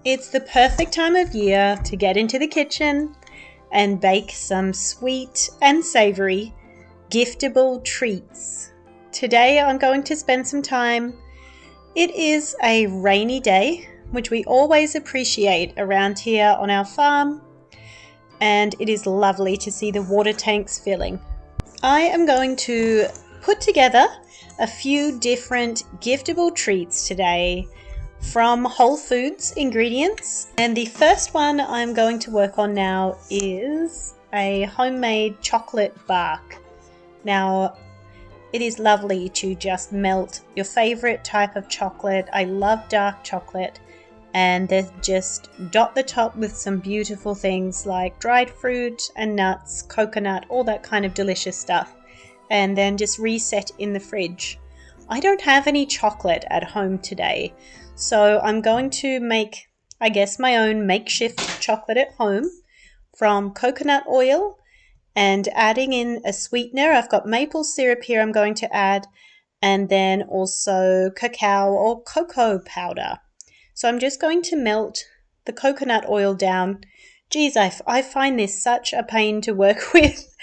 It's the perfect time of year to get into the kitchen and bake some sweet and savory giftable treats. Today I'm going to spend some time. It is a rainy day, which we always appreciate around here on our farm, and it is lovely to see the water tanks filling. I am going to put together a few different giftable treats today from Whole Foods ingredients, and the first one I'm going to work on now is a homemade chocolate bark. Now, it is lovely to just melt your favorite type of chocolate. I love dark chocolate, and then just dot the top with some beautiful things like dried fruit and nuts, coconut, all that kind of delicious stuff, and then just reset in the fridge. I don't have any chocolate at home today, so I'm going to make, I guess, my own makeshift chocolate at home from coconut oil and adding in a sweetener. I've got maple syrup here I'm going to add, and then also cacao or cocoa powder. So I'm just going to melt the coconut oil down. Geez, I find this such a pain to work with.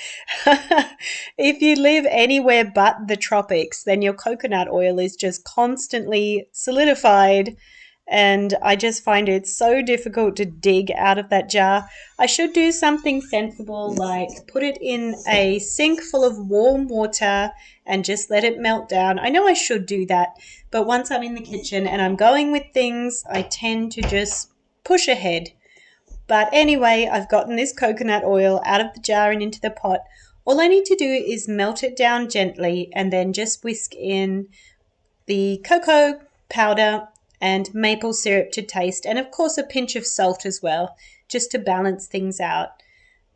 If you live anywhere but the tropics, then your coconut oil is just constantly solidified, and I just find it so difficult to dig out of that jar. I should do something sensible like put it in a sink full of warm water and just let it melt down. I know I should do that, but once I'm in the kitchen and I'm going with things, I tend to just push ahead. But anyway, I've gotten this coconut oil out of the jar and into the pot. All I need to do is melt it down gently and then just whisk in the cocoa powder and maple syrup to taste, and of course a pinch of salt as well, just to balance things out.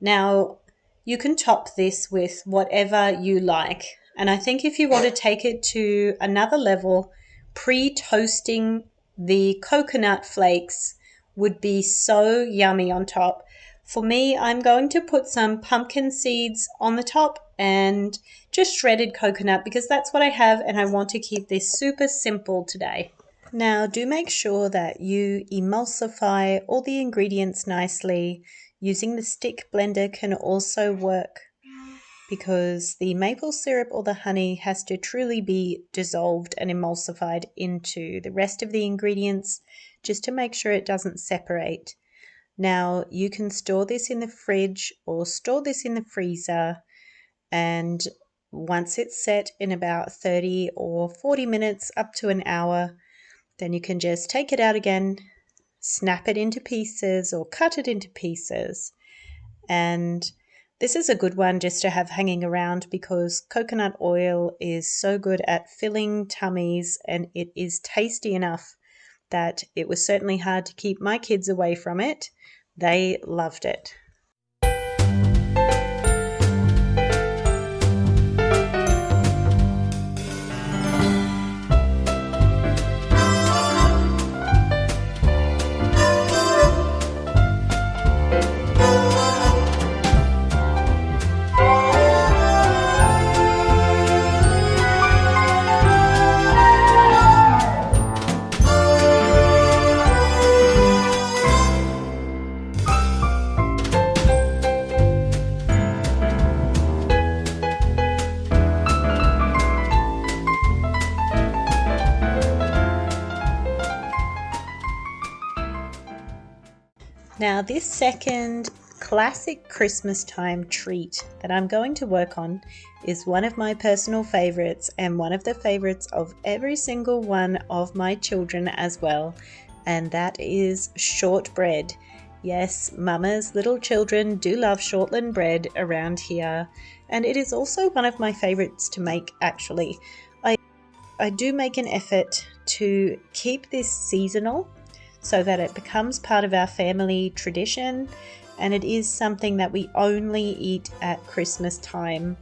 Now, you can top this with whatever you like. And I think if you want to take it to another level, pre-toasting the coconut flakes would be so yummy on top. For me, I'm going to put some pumpkin seeds on the top and just shredded coconut because that's what I have, and I want to keep this super simple today. Now, do make sure that you emulsify all the ingredients nicely. Using the stick blender can also work because the maple syrup or the honey has to truly be dissolved and emulsified into the rest of the ingredients, just to make sure it doesn't separate. Now, you can store this in the fridge or store this in the freezer, and once it's set in about 30 or 40 minutes up to an hour, then you can just take it out again, snap it into pieces or cut it into pieces. And this is a good one just to have hanging around because coconut oil is so good at filling tummies, and it is tasty enough that it was certainly hard to keep my kids away from it. They loved it. Now, this second classic Christmas time treat that I'm going to work on is one of my personal favorites and one of the favorites of every single one of my children as well, and that is shortbread. Yes, Mama's little children do love shortland bread around here, and it is also one of my favorites to make actually. I do make an effort to keep this seasonal so that it becomes part of our family tradition, and it is something that we only eat at Christmas time.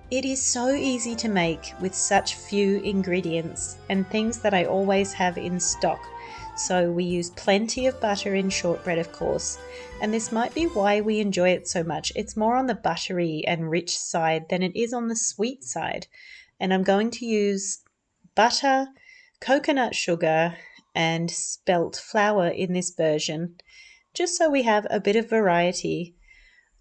It is so easy to make with such few ingredients and things that I always have in stock. So we use plenty of butter in shortbread, of course, and this might be why we enjoy it so much. It's more on the buttery and rich side than it is on the sweet side. And I'm going to use butter, coconut sugar, and spelt flour in this version, just so we have a bit of variety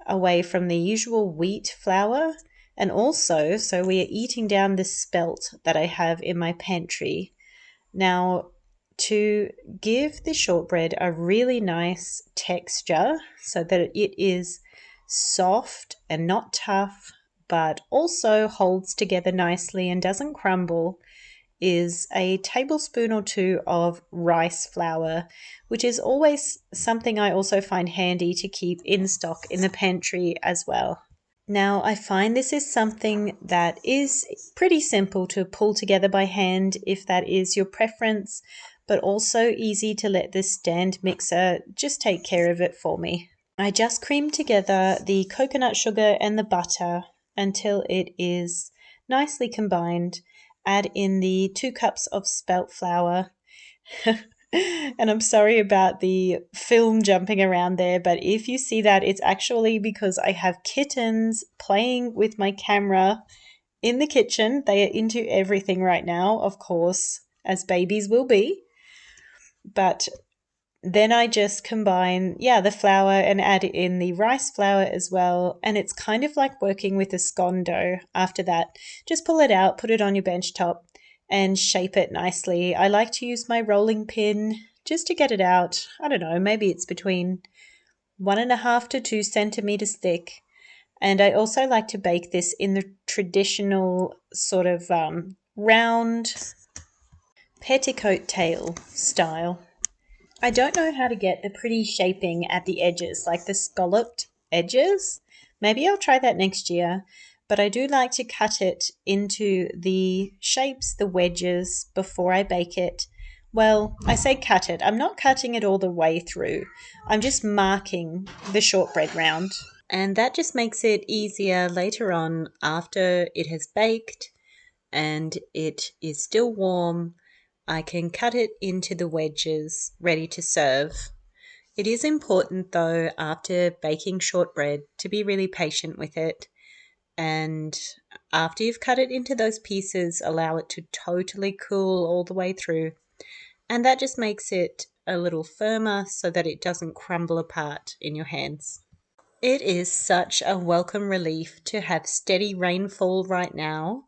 away from the usual wheat flour, and also so we are eating down the spelt that I have in my pantry. Now, to give the shortbread a really nice texture so that it is soft and not tough, but also holds together nicely and doesn't crumble, is a tablespoon or two of rice flour, which is always something I also find handy to keep in stock in the pantry as well. Now, I find this is something that is pretty simple to pull together by hand if that is your preference, but also easy to let the stand mixer just take care of it for me. I just cream together the coconut sugar and the butter until it is nicely combined. Add in the 2 cups of spelt flour. And I'm sorry about the film jumping around there, but if you see that, it's actually because I have kittens playing with my camera in the kitchen. They are into everything right now, of course, as babies will be. But then I just combine, the flour and add in the rice flour as well. And it's kind of like working with a scone dough after that. Just pull it out, put it on your bench top and shape it nicely. I like to use my rolling pin just to get it out. I don't know, maybe it's between 1.5 to 2 centimeters thick. And I also like to bake this in the traditional sort of round petticoat tail style. I don't know how to get the pretty shaping at the edges, like the scalloped edges. Maybe I'll try that next year, but I do like to cut it into the shapes, the wedges, before I bake it. Well, I say cut it. I'm not cutting it all the way through. I'm just marking the shortbread round. And that just makes it easier later on after it has baked and it is still warm. I can cut it into the wedges ready to serve. It is important though, after baking shortbread, to be really patient with it. And after you've cut it into those pieces, allow it to totally cool all the way through. And that just makes it a little firmer so that it doesn't crumble apart in your hands. It is such a welcome relief to have steady rainfall right now.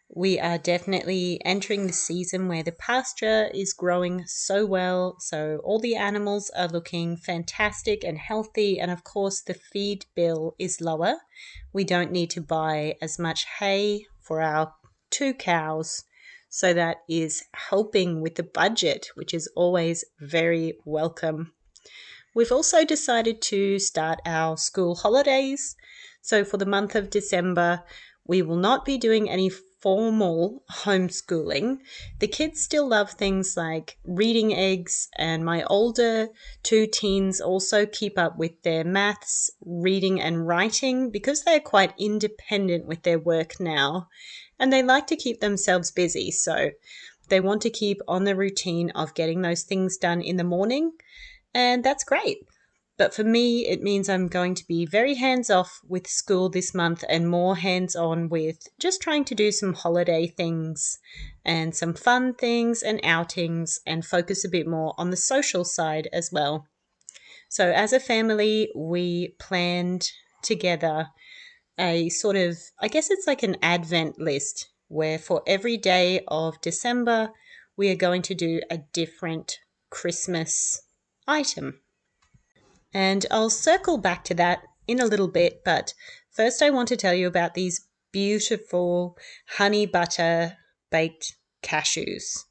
We are definitely entering the season where the pasture is growing so well, so all the animals are looking fantastic and healthy, and of course the feed bill is lower. We don't need to buy as much hay for our 2 cows, so that is helping with the budget, which is always very welcome. We've also decided to start our school holidays, so for the month of December, we will not be doing any formal homeschooling. The kids still love things like reading eggs, and my older 2 teens also keep up with their maths, reading and writing because they're quite independent with their work now, and they like to keep themselves busy, so they want to keep on the routine of getting those things done in the morning, and that's great. But for me, it means I'm going to be very hands-off with school this month and more hands-on with just trying to do some holiday things and some fun things and outings and focus a bit more on the social side as well. So as a family, we planned together a sort of, I guess it's like an advent list where for every day of December, we are going to do a different Christmas item. And I'll circle back to that in a little bit, but first I want to tell you about these beautiful honey butter baked cashews.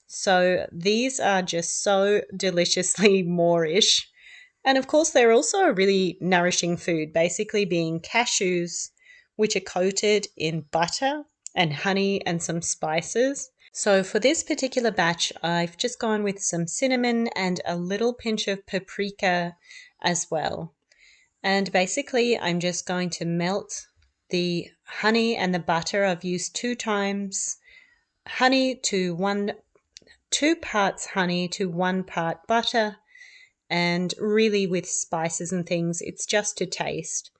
So these are just so deliciously Moorish. And of course, they're also a really nourishing food, basically being cashews, which are coated in butter and honey and some spices. So for this particular batch, I've just gone with some cinnamon and a little pinch of paprika as well. And basically, I'm just going to melt the honey and the butter. I've used 2 parts honey to 1 part butter, and really with spices and things, it's just to taste.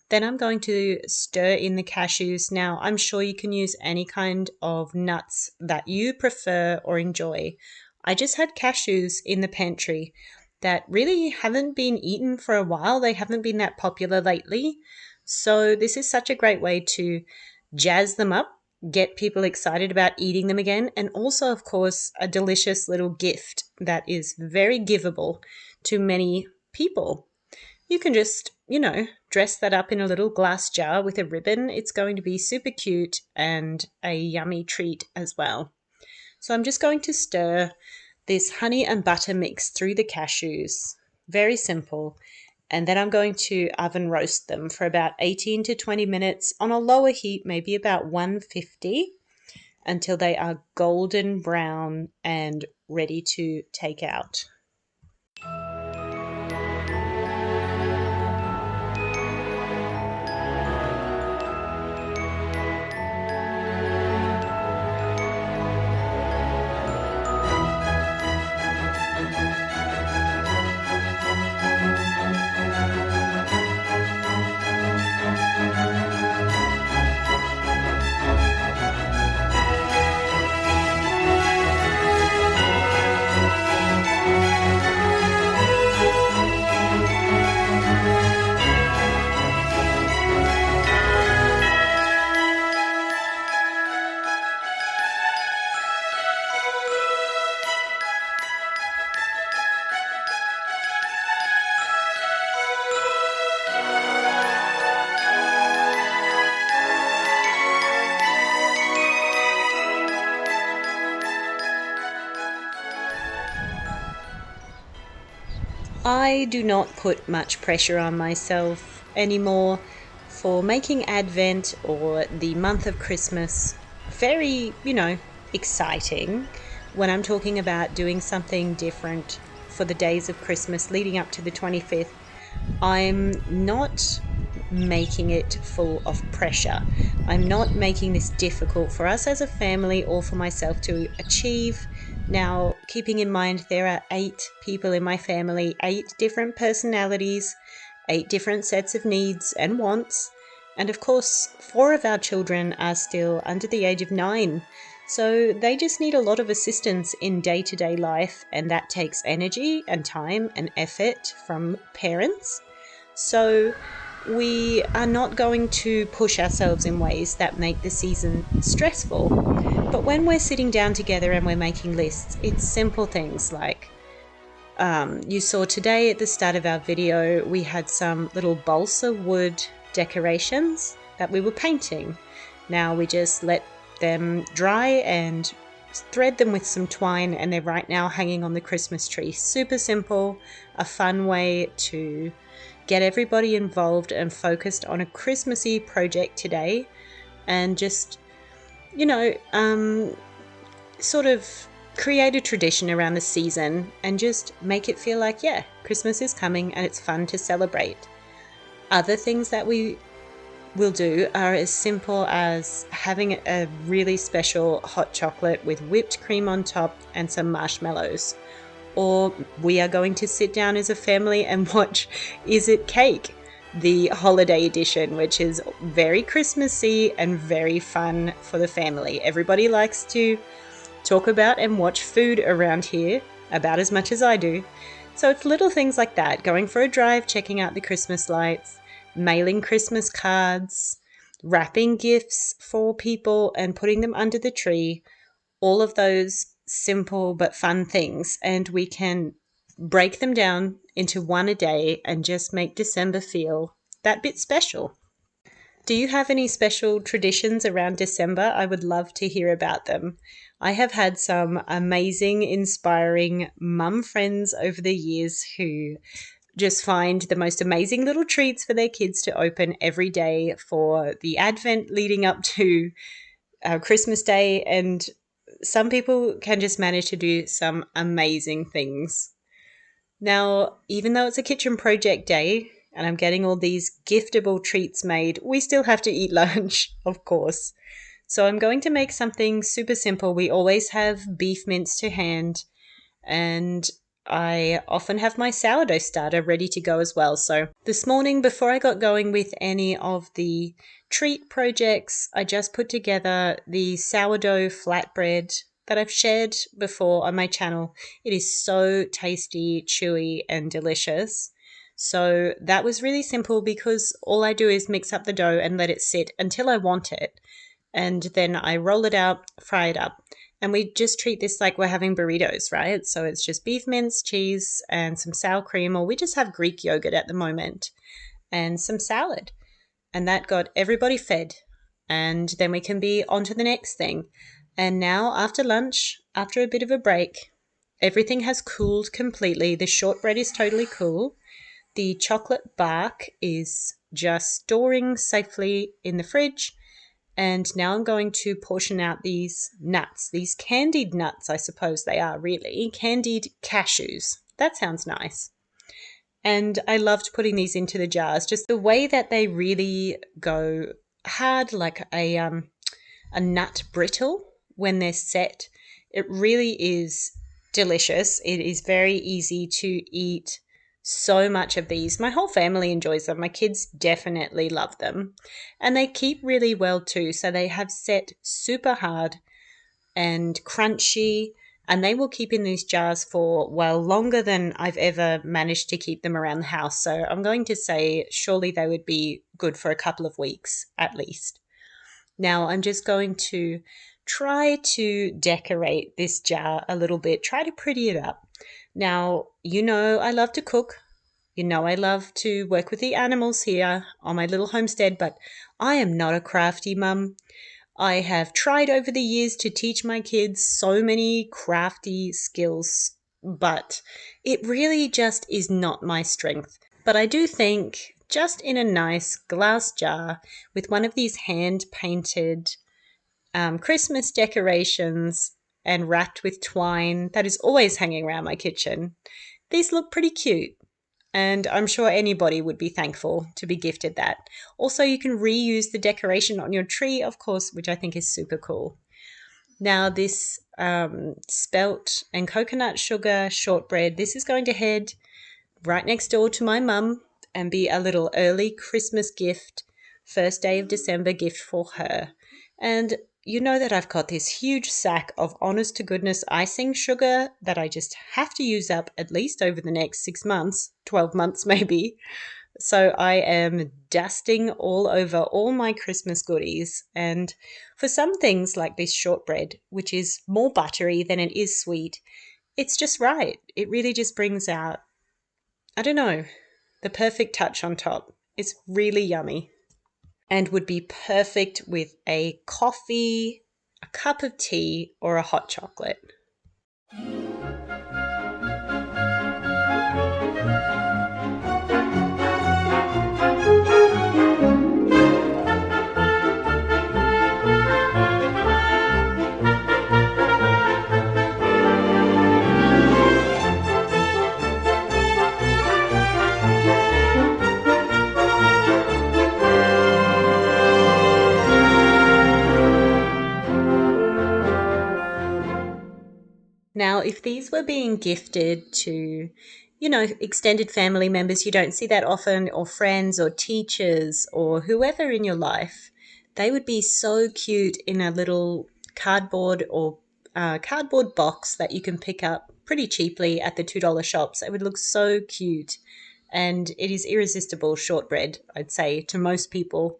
Then I'm going to stir in the cashews. Now, I'm sure you can use any kind of nuts that you prefer or enjoy. I just had cashews in the pantry that really haven't been eaten for a while. They haven't been that popular lately. So this is such a great way to jazz them up, get people excited about eating them again, and also, of course, a delicious little gift that is very giveable to many people. You can just, dress that up in a little glass jar with a ribbon. It's going to be super cute and a yummy treat as well. So I'm just going to stir this honey and butter mix through the cashews. Very simple. And then I'm going to oven roast them for about 18 to 20 minutes on a lower heat, maybe about 150, until they are golden brown and ready to take out. I do not put much pressure on myself anymore for making Advent or the month of Christmas very, exciting when I'm talking about doing something different for the days of Christmas leading up to the 25th. I'm not making it full of pressure. I'm not making this difficult for us as a family or for myself to achieve. Now, keeping in mind there are 8 people in my family, 8 different personalities, 8 different sets of needs and wants, and of course 4 of our children are still under the age of 9, so they just need a lot of assistance in day-to-day life, and that takes energy and time and effort from parents. So we are not going to push ourselves in ways that make the season stressful. But when we're sitting down together and we're making lists, it's simple things like you saw today at the start of our video, we had some little balsa wood decorations that we were painting. Now we just let them dry and thread them with some twine, and they're right now hanging on the Christmas tree. Super simple, a fun way to get everybody involved and focused on a Christmassy project today, and just, sort of create a tradition around the season and just make it feel like, yeah, Christmas is coming and it's fun to celebrate. Other things that we will do are as simple as having a really special hot chocolate with whipped cream on top and some marshmallows. Or we are going to sit down as a family and watch Is It Cake, the holiday edition, which is very Christmassy and very fun for the family. Everybody likes to talk about and watch food around here about as much as I do. So it's little things like that, going for a drive, checking out the Christmas lights, mailing Christmas cards, wrapping gifts for people and putting them under the tree, all of those simple but fun things, and we can break them down into one a day and just make December feel that bit special. Do you have any special traditions around December? I would love to hear about them. I have had some amazing, inspiring mum friends over the years who just find the most amazing little treats for their kids to open every day for the Advent leading up to Christmas Day. And some people can just manage to do some amazing things. Now, even though it's a kitchen project day and I'm getting all these giftable treats made, we still have to eat lunch, of course. So I'm going to make something super simple. We always have beef mince to hand, and I often have my sourdough starter ready to go as well. So this morning, before I got going with any of the treat projects, I just put together the sourdough flatbread that I've shared before on my channel. It is so tasty, chewy, and delicious. So that was really simple because all I do is mix up the dough and let it sit until I want it. And then I roll it out, fry it up. And we just treat this like we're having burritos, right? So it's just beef mince, cheese, and some sour cream, or we just have Greek yogurt at the moment, and some salad. And that got everybody fed. And then we can be on to the next thing. And now after lunch, after a bit of a break, everything has cooled completely. The shortbread is totally cool. The chocolate bark is just storing safely in the fridge. And now I'm going to portion out these nuts, these candied nuts, I suppose they are really, candied cashews. That sounds nice. And I loved putting these into the jars, just the way that they really go hard like a nut brittle when they're set. It really is delicious. It is very easy to eat so much of these. My whole family enjoys them. My kids definitely love them. And they keep really well too. So they have set super hard and crunchy, and they will keep in these jars for, well, longer than I've ever managed to keep them around the house. So I'm going to say surely they would be good for a couple of weeks at least. Now I'm just going to try to decorate this jar a little bit, try to pretty it up. Now, you know I love to cook. You know I love to work with the animals here on my little homestead, but I am not a crafty mum. I have tried over the years to teach my kids so many crafty skills, but it really just is not my strength. But I do think just in a nice glass jar with one of these hand-painted Christmas decorations and wrapped with twine that is always hanging around my kitchen. These look pretty cute, and I'm sure anybody would be thankful to be gifted that. Also, you can reuse the decoration on your tree, of course, which I think is super cool. Now, this spelt and coconut sugar shortbread, this is going to head right next door to my mum and be a little early Christmas gift, first day of December gift for her. And you know that I've got this huge sack of honest to goodness icing sugar that I just have to use up at least over the next 6 months, 12 months maybe. So I am dusting all over all my Christmas goodies. And for some things like this shortbread, which is more buttery than it is sweet, it's just right. It really just brings out, I don't know, the perfect touch on top. It's really yummy and would be perfect with a coffee, a cup of tea, or a hot chocolate. Now, if these were being gifted to, extended family members you don't see that often, or friends or teachers or whoever in your life, they would be so cute in a little cardboard or cardboard box that you can pick up pretty cheaply at the $2 shops. It would look so cute, and it is irresistible shortbread, I'd say, to most people.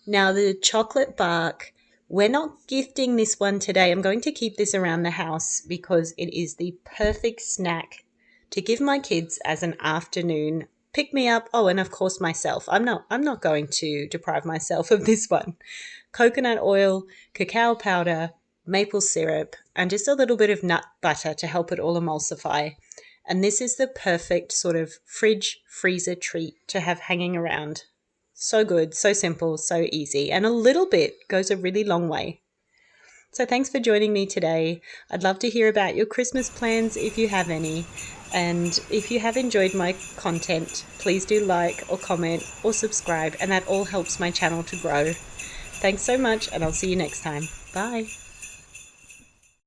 Now, the chocolate bark, we're not gifting this one today. I'm going to keep this around the house because it is the perfect snack to give my kids as an afternoon pick me up. Oh, and of course myself. I'm not going to deprive myself of this one. Coconut oil, cacao powder, maple syrup, and just a little bit of nut butter to help it all emulsify. And this is the perfect sort of fridge freezer treat to have hanging around. So good, so simple, so easy, and a little bit goes a really long way. So thanks for joining me today. I'd love to hear about your Christmas plans if you have any. And if you have enjoyed my content, please do like or comment or subscribe, and that all helps my channel to grow. Thanks so much, and I'll see you next time. Bye.